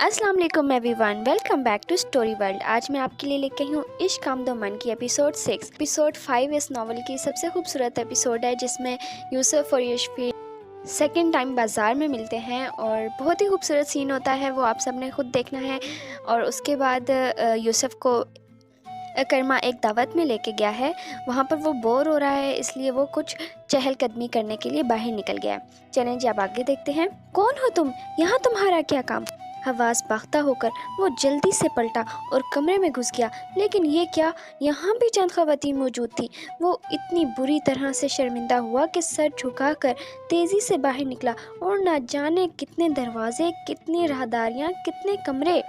अस्सलाम वालेकुम everyone, welcome back to Story World. आज मैं आपके लिए लेके आई हूँ इश्क आमदो मन की एपिसोड 6। एपिसोड 5 इस नावल की सबसे खूबसूरत एपिसोड है, जिसमें यूसुफ और यशफीन सेकेंड टाइम बाज़ार में मिलते हैं और बहुत ही खूबसूरत सीन होता है, वो आप सब ने खुद देखना है। और उसके बाद यूसुफ को करमा एक दावत में लेके गया है, वहाँ पर वो बोर हो रहा है, इसलिए वो कुछ चहलकदमी करने के लिए बाहर निकल गया। चलें जी, आप आगे देखते हैं। कौन हो तुम? यहाँ तुम्हारा क्या काम? हवास बाख्ता होकर वो जल्दी से पलटा और कमरे में घुस गया, लेकिन ये क्या, यहाँ भी चंद ख़वातीन मौजूद थी। वो इतनी बुरी तरह से शर्मिंदा हुआ कि सर झुकाकर तेज़ी से बाहर निकला और ना जाने कितने दरवाजे, कितनी राहदारियाँ, कितने कमरे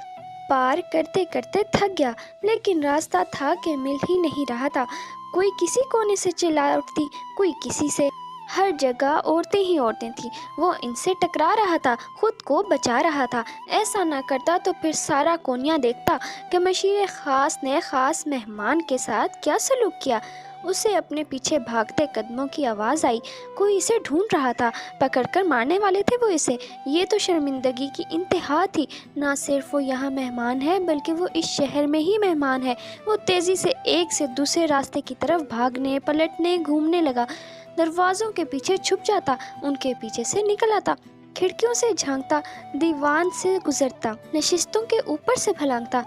पार करते करते थक गया, लेकिन रास्ता था कि मिल ही नहीं रहा था। कोई किसी कोने से चिल्ला उठती, कोई किसी से, हर जगह औरतें ही औरतें थीं। वो इनसे टकरा रहा था, खुद को बचा रहा था। ऐसा ना करता तो फिर सारा कोनिया देखता कि मशीर ख़ास ने ख़ास मेहमान के साथ क्या सलूक किया। उसे अपने पीछे भागते कदमों की आवाज़ आई। कोई इसे ढूंढ रहा था, पकड़कर मारने वाले थे वो इसे। ये तो शर्मिंदगी की इंतहा थी। ना सिर्फ वो यहाँ मेहमान है, बल्कि वो इस शहर में ही मेहमान है। वो तेज़ी से एक से दूसरे रास्ते की तरफ भागने, पलटने, घूमने लगा। दरवाज़ों के पीछे छुप जाता, उनके पीछे से निकल आता, खिड़कियों से झांकता, दीवान से गुजरता, नशिस्तों के ऊपर से फलांगता।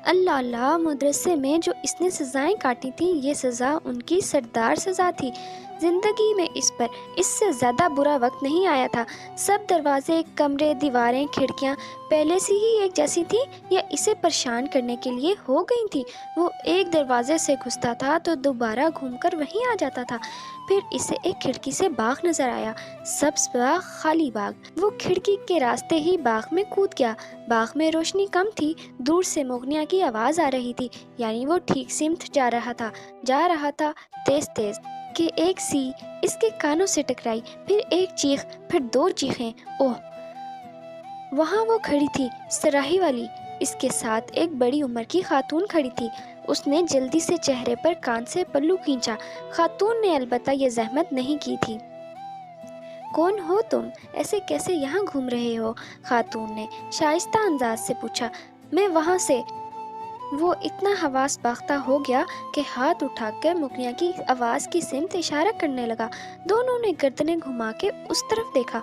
अल्लाह अल्लाह, मदरसे में जो इसने सज़ाएं काटी थी, ये सज़ा उनकी सरदार सज़ा थी। ज़िंदगी में इस पर इससे ज़्यादा बुरा वक्त नहीं आया था। सब दरवाजे, कमरे, दीवारें, खिड़कियाँ पहले से ही एक जैसी थी या इसे परेशान करने के लिए हो गई थी। वो एक दरवाजे से घुसता था तो दोबारा घूमकर वहीं आ जाता था। फिर इसे एक खिड़की से बाग नज़र आया, सब्ज़ बाग, खाली बाग। वो खिड़की के रास्ते ही बाग में कूद गया। बाग में रोशनी कम थी, दूर से मोगनिया की आवाज़ आ रही थी, यानी वो ठीक सिमत जा रहा था तेज़ तेज़ कि एक सी इसके कानों से टकराई, फिर एक चीख, फिर दो चीखें। ओह! वहाँ वो खड़ी थी, सराही वाली। इसके साथ एक बड़ी उम्र की खातून खड़ी थी। उसने जल्दी से चेहरे पर कान से पल्लू खींचा। खातून ने अलबत्ता ये जहमत नहीं की थी। कौन हो तुम? ऐसे कैसे यहाँ घूम रहे हो? खातून ने शाइस्ता अंदाज से पूछा। मैं वहाँ से। वो इतना हवास बाख्ता हो गया कि हाथ उठाकर मुगनिया की आवाज़ की सिमत इशारा करने लगा। दोनों ने गर्दनें घुमा के उस तरफ देखा।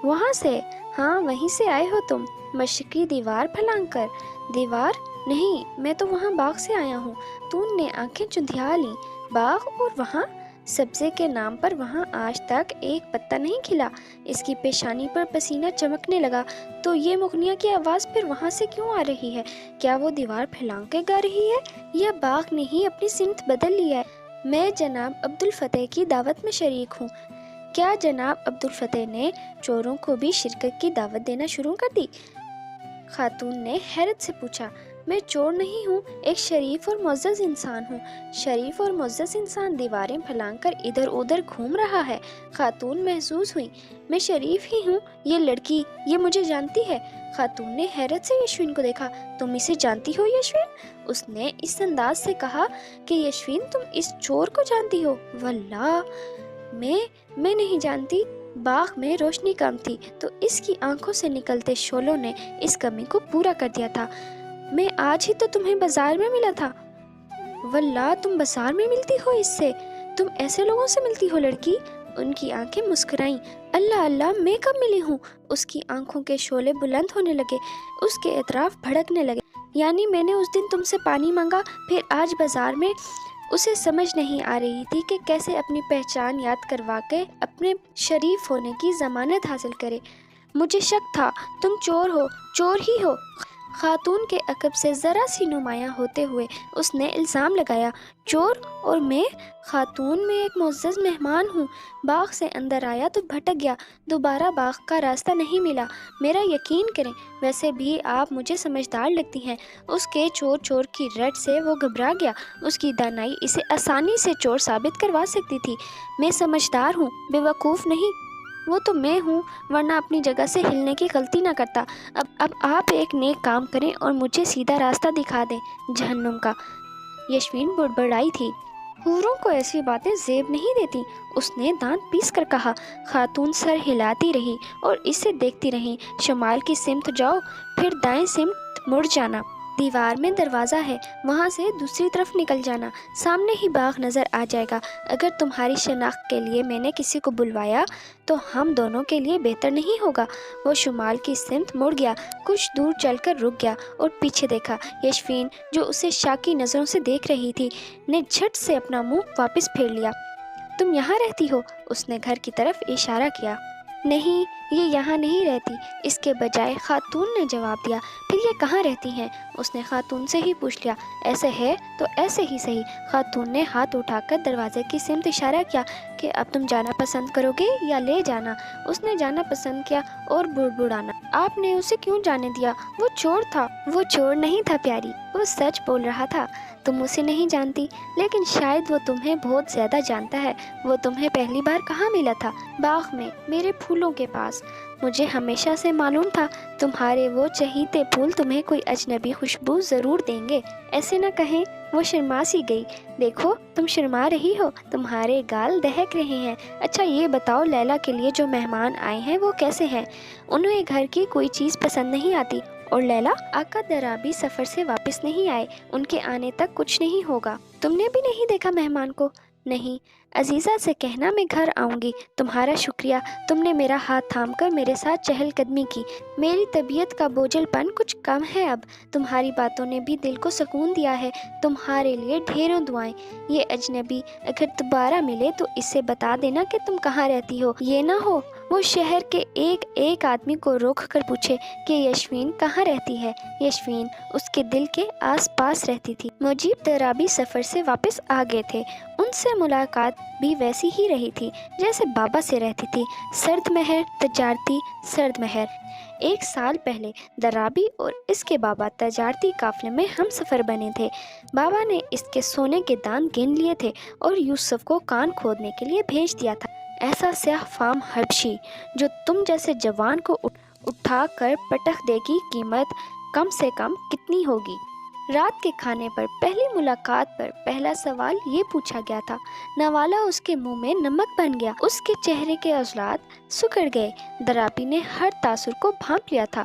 वहाँ से? हाँ, वहीं से आए हो तुम? मशरक़ी दीवार फलांग कर। दीवार? नहीं, मैं तो वहाँ बाग से आया हूँ। तून ने आंखें चुंधिया लीं। बाग और वहाँ? सब्ज़े के नाम पर वहाँ आज तक एक पत्ता नहीं खिला। इसकी पेशानी पर पसीना चमकने लगा। तो ये मुगनिया की आवाज़ फिर वहाँ से क्यों आ रही है? क्या वो दीवार फैलांग के गा रही है या बाग ने ही अपनी सिमत बदल लिया है? मैं जनाब अब्दुल फतेह की दावत में शरीक हूँ। क्या जनाब अब्दुल फतेह ने चोरों को भी शिरकत की दावत देना शुरू कर दी? खातून ने हैरत से पूछा। मैं चोर नहीं हूँ, एक शरीफ और मुअज़्ज़ज़ इंसान हूँ। शरीफ और मुअज़्ज़ज़ इंसान दीवारें फैलाकर इधर उधर घूम रहा है। खातून महसूस हुई। मैं शरीफ ही हूँ। ये लड़की, ये मुझे जानती है। खातून ने हैरत से यशवीन को देखा। तुम इसे जानती हो यशवीन? उसने इस अंदाज से कहा कि यशवीन, तुम इस चोर को जानती हो? वल्लाह, मैं नहीं जानती। बाग में रोशनी कम थी तो इसकी आंखों से निकलते शोलों ने इस कमी को पूरा कर दिया था। मैं आज ही तो तुम्हें बाजार में मिला था। वल्लाह, तुम बाजार में मिलती हो इससे? तुम ऐसे लोगों से मिलती हो लड़की? उनकी आंखें मुस्कुराईं। अल्लाह अल्लाह, मैं कब मिली हूँ? उसकी आंखों के शोले बुलंद होने लगे, उसके अतराफ भड़कने लगे। यानी मैंने उस दिन तुमसे पानी मांगा, फिर आज बाजार में? उसे समझ नहीं आ रही थी कि कैसे अपनी पहचान याद करवा के अपने शरीफ होने की ज़मानत हासिल करे। मुझे शक था, तुम चोर हो, चोर ही हो। खातून के अकब से ज़रा सी नुमायाँ होते हुए उसने इल्ज़ाम लगाया। चोर? और मैं? खातून, मैं एक मुअज़्ज़ज़ मेहमान हूँ। बाग से अंदर आया तो भटक गया, दोबारा बाग का रास्ता नहीं मिला। मेरा यकीन करें, वैसे भी आप मुझे समझदार लगती हैं। उसके चोर चोर की रट से वो घबरा गया। उसकी दानाई इसे आसानी से चोर साबित करवा सकती थी। मैं समझदार हूँ, बेवकूफ़ नहीं। वो तो मैं हूँ, वरना अपनी जगह से हिलने की गलती ना करता। अब आप एक नेक काम करें और मुझे सीधा रास्ता दिखा दें जहन्नुम का। यशवीन बुड़बड़ाई थी। حوروں کو ایسی باتیں زیب نہیں دیتی، اس نے دانت پیس کر کہا۔ خاتون سر ہلاتی رہی اور اسے دیکھتی رہی۔ شمال کی سمت جاؤ، پھر دائیں سمت مڑ جانا، دیوار میں دروازہ ہے، وہاں سے دوسری طرف نکل جانا، سامنے ہی باغ نظر آ جائے گا۔ اگر تمہاری شناخت کے لیے میں نے کسی کو بلوایا تو ہم دونوں کے لیے بہتر نہیں ہوگا۔ وہ شمال کی سمت مڑ گیا، کچھ دور چل کر رک گیا اور پیچھے دیکھا۔ یشفین، جو اسے شاکی نظروں سے دیکھ رہی تھی، نے جھٹ سے اپنا منہ واپس پھیر لیا۔ تم یہاں رہتی ہو؟ اس نے گھر کی طرف اشارہ کیا۔ نہیں، یہ یہاں نہیں رہتی، اس کے بجائے خاتون نے جواب دیا۔ پھر یہ کہاں رہتی ہیں؟ اس نے خاتون سے ہی پوچھ لیا۔ ایسے ہے تو ایسے ہی صحیح۔ خاتون نے ہاتھ اٹھا کر دروازے کی سمت اشارہ کیا کہ اب تم جانا پسند کرو گے یا لے جانا؟ اس نے جانا پسند کیا اور بڑبڑانا۔ آپ نے اسے کیوں جانے دیا؟ وہ چور تھا۔ وہ چور نہیں تھا پیاری، وہ سچ بول رہا تھا۔ تم اسے نہیں جانتی، لیکن شاید وہ تمہیں بہت زیادہ جانتا ہے۔ وہ تمہیں پہلی بار کہاں ملا تھا؟ باغ میں، میرے پھولوں کے پاس۔ مجھے ہمیشہ سے معلوم تھا تمہارے وہ چہیتے پھول تمہیں کوئی اجنبی خوشبو ضرور دیں گے۔ ایسے نہ کہیں۔ وہ شرما سی گئی۔ دیکھو تم شرما رہی ہو، تمہارے گال دہک رہے ہیں۔ اچھا یہ بتاؤ، لیلا کے لیے جو مہمان آئے ہیں وہ کیسے ہیں؟ انہیں گھر کی کوئی چیز پسند نہیں آتی۔ اور لیلا؟ آقا درابی سفر سے واپس نہیں آئے، ان کے آنے تک کچھ نہیں ہوگا۔ تم نے بھی نہیں دیکھا مہمان کو؟ نہیں۔ عزیزہ سے کہنا میں گھر آؤں گی۔ تمہارا شکریہ، تم نے میرا ہاتھ تھام کر میرے ساتھ چہل قدمی کی۔ میری طبیعت کا بوجھل پن کچھ کم ہے اب۔ تمہاری باتوں نے بھی دل کو سکون دیا ہے۔ تمہارے لیے ڈھیروں دعائیں۔ یہ اجنبی اگر دوبارہ ملے تو اسے بتا دینا کہ تم کہاں رہتی ہو۔ یہ نہ ہو وہ شہر کے ایک آدمی کو روک کر پوچھے کہ یشفین کہاں رہتی ہے۔ یشفین اس کے دل کے آس پاس رہتی تھی۔ مجیب درابی سفر سے واپس آ گئے تھے۔ ان سے ملاقات بھی ویسی ہی رہی تھی جیسے بابا سے رہتی تھی، سرد مہر، تجارتی سرد مہر۔ 1 سال پہلے درابی اور اس کے بابا تجارتی قافلے میں ہم سفر بنے تھے۔ بابا نے اس کے سونے کے دان گن لیے تھے اور یوسف کو کان کھودنے کے لیے بھیج دیا تھا۔ ایسا سیاہ فام حبشی جو تم جیسے جوان کو اٹھا کر پٹخ دے کی قیمت کم سے کم کتنی ہوگی؟ رات کے کھانے پر پہلی ملاقات پر پہلا سوال یہ پوچھا گیا تھا۔ نوالا اس کے منہ میں نمک بن گیا، اس کے چہرے کے عضلات سکڑ گئے۔ درابی نے ہر تاثر کو بھانپ لیا تھا۔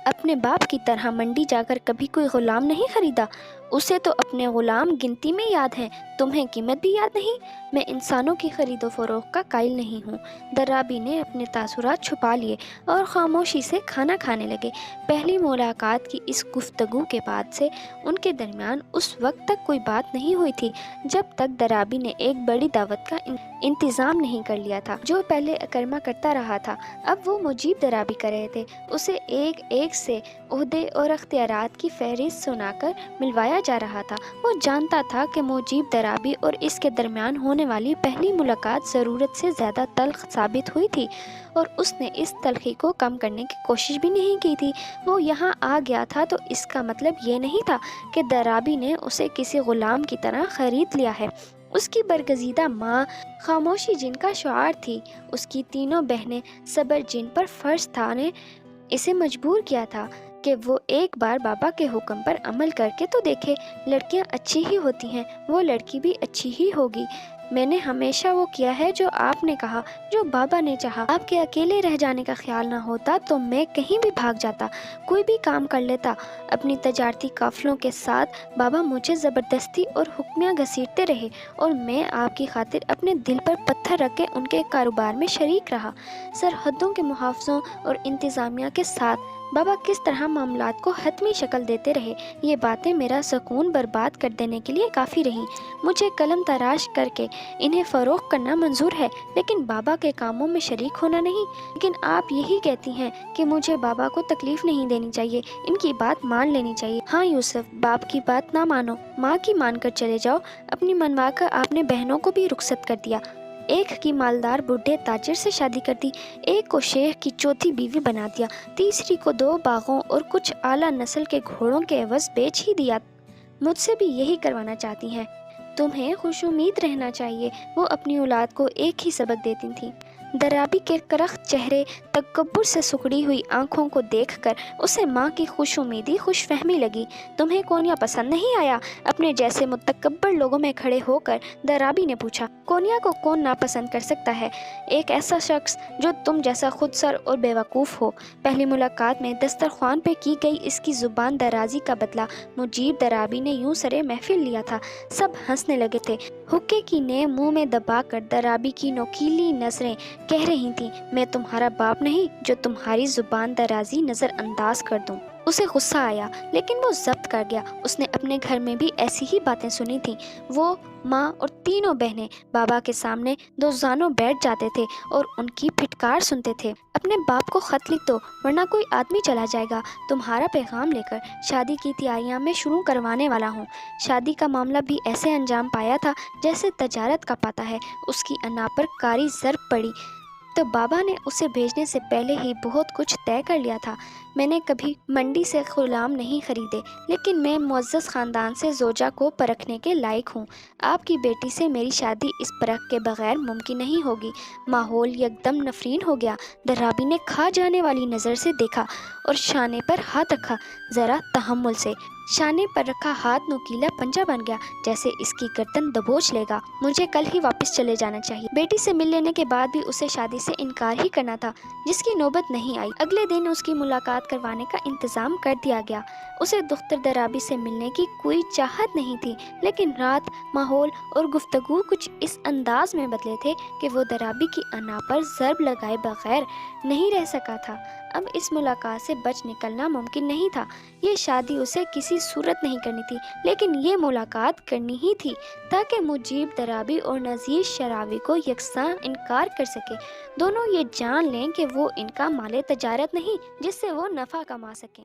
اپنے باپ کی طرح منڈی جا کر کبھی کوئی غلام نہیں خریدا، اسے تو اپنے غلام گنتی میں یاد ہیں، تمہیں قیمت بھی یاد نہیں۔ میں انسانوں کی خرید و فروخت کا قائل نہیں ہوں۔ درابی نے اپنے تاثرات چھپا لیے اور خاموشی سے کھانا کھانے لگے۔ پہلی ملاقات کی اس گفتگو کے بعد سے ان کے درمیان اس وقت تک کوئی بات نہیں ہوئی تھی جب تک درابی نے ایک بڑی دعوت کا انتظام نہیں کر لیا تھا جو پہلے اکرما کرتا رہا تھا۔ اب وہ مجیب درابی کر رہے تھے، اسے ایک ایک سے عہدے اور اختیارات کی فہرست سنا کر ملوایا جا رہا تھا۔ وہ جانتا تھا کہ مجیب درابی اور اس کے درمیان ہونے والی پہلی ملاقات ضرورت سے زیادہ تلخ ثابت ہوئی تھی، اور اس نے اس تلخی کو کم کرنے کی کوشش بھی نہیں کی تھی۔ وہ یہاں آ گیا تھا تو اس کا مطلب یہ نہیں تھا کہ درابی نے اسے کسی غلام کی طرح خرید لیا ہے۔ اس کی برگزیدہ ماں خاموشی جن کا شعار تھی، اس کی تینوں بہنیں صبر جن پر فرض تھا، نے اسے مجبور کیا تھا کہ وہ ایک بار بابا کے حکم پر عمل کر کے تو دیکھے۔ لڑکیاں اچھی ہی ہوتی ہیں، وہ لڑکی بھی اچھی ہی ہوگی۔ میں نے ہمیشہ وہ کیا ہے جو آپ نے کہا، جو بابا نے چاہا۔ آپ کے اکیلے رہ جانے کا خیال نہ ہوتا تو میں کہیں بھی بھاگ جاتا، کوئی بھی کام کر لیتا اپنی تجارتی قافلوں کے ساتھ۔ بابا مجھے زبردستی اور حکمیاں گھسیٹتے رہے اور میں آپ کی خاطر اپنے دل پر پتھر رکھ کے ان کے کاروبار میں شریک رہا۔ سرحدوں کے محافظوں اور انتظامیہ کے ساتھ بابا کس طرح معاملات کو حتمی شکل دیتے رہے، یہ باتیں میرا سکون برباد کر دینے کے لیے کافی رہیں۔ مجھے قلم تراش کر کے انہیں فروخت کرنا منظور ہے، لیکن بابا کے کاموں میں شریک ہونا نہیں۔ لیکن آپ یہی کہتی ہیں کہ مجھے بابا کو تکلیف نہیں دینی چاہیے، ان کی بات مان لینی چاہیے۔ ہاں یوسف، باپ کی بات نہ مانو، ماں کی مان کر چلے جاؤ۔ اپنی منوا کر آپ نے بہنوں کو بھی رخصت کر دیا۔ ایک کی مالدار بڈھے تاجر سے شادی کر دی، ایک کو شیخ کی چوتھی بیوی بنا دیا، تیسری کو 2 باغوں اور کچھ اعلیٰ نسل کے گھوڑوں کے عوض بیچ ہی دیا۔ مجھ سے بھی یہی کروانا چاہتی ہیں۔ تمہیں خوش امید رہنا چاہیے۔ وہ اپنی اولاد کو ایک ہی سبق دیتی تھیں، दराबी के करख्त चेहरे, तकब्बुर से सिकुड़ी हुई आंखों को देखकर उसे माँ की खुशउम्मीदी खुशफहमी लगी। तुम्हें कोनिया पसंद नहीं आया? अपने जैसे मुतकब्बर लोगों में खड़े होकर दराबी ने पूछा। कोनिया को कौन नापसंद कर सकता है? एक ऐसा शख्स जो तुम जैसा खुदसर और बेवकूफ़ हो। पहली मुलाकात में दस्तरख्वान पे की गई इसकी ज़ुबान दराजी का बदला मुजीब दराबी ने यूं सरे महफिल लिया था। सब हंसने लगे थे। हुक्के की ने मुंह में दबाकर दराबी की नोकीली नजरें कह रही थी, मैं तुम्हारा बाप नहीं जो तुम्हारी ज़ुबान दराजी नज़रअंदाज कर दूं। उसे गुस्सा आया, लेकिन वो जब्त कर गया। उसने अपने घर में भी ऐसी ही बातें सुनी थीं। वो, माँ और तीनों बहनें बाबा के सामने दो जानों बैठ जाते थे और उनकी फिटकार सुनते थे। अपने बाप को खत लिख दो, वरना कोई आदमी चला जाएगा तुम्हारा पैगाम लेकर। शादी की तैयारियां मैं शुरू करवाने वाला हूँ। शादी का मामला भी ऐसे अंजाम पाया था जैसे तजारत का पाता है। उसकी अना पर कारी ज़र्ब पड़ी तो बाबा ने उसे भेजने से पहले ही बहुत कुछ तय कर लिया था। मैंने कभी मंडी से गुलाम नहीं खरीदे, लेकिन मैं मुअज़्ज़ज़ ख़ानदान से ज़ोजा को परखने के लायक हूँ। आपकी बेटी से मेरी शादी इस परख के बगैर मुमकिन नहीं होगी। माहौल यकदम नफरीन हो गया। दराबी ने खा जाने वाली नज़र से देखा और शाने पर हाथ रखा, ज़रा तहम्मुल से। शाने पर रखा हाथ नुकीला पंजा बन गया, जैसे इसकी गर्दन दबोच लेगा। मुझे कल ही वापस चले जाना चाहिए। बेटी से मिल लेने के बाद भी उसे शादी से इनकार ही करना था, जिसकी नौबत नहीं आई। अगले दिन उसकी मुलाकात करवाने का इंतज़ाम कर दिया गया। उसे दुख्तर दराबी से मिलने की कोई चाहत नहीं थी, लेकिन रात, माहौल और गुफ्तगू कुछ इस अंदाज में बदले थे कि वो दराबी की अना पर ज़र्ब लगाए बगैर नहीं रह सका था। अब इस मुलाकात से बच निकलना मुमकिन नहीं था। ये शादी उसे किसी सूरत नहीं करनी थी, लेकिन ये मुलाकात करनी ही थी ताकि मुजीब दराबी और नज़ीर शरावी को यकसा इनकार कर सके। दोनों ये जान लें कि वो इनका माले तजारत नहीं जिससे वो नफ़ा कमा सकें।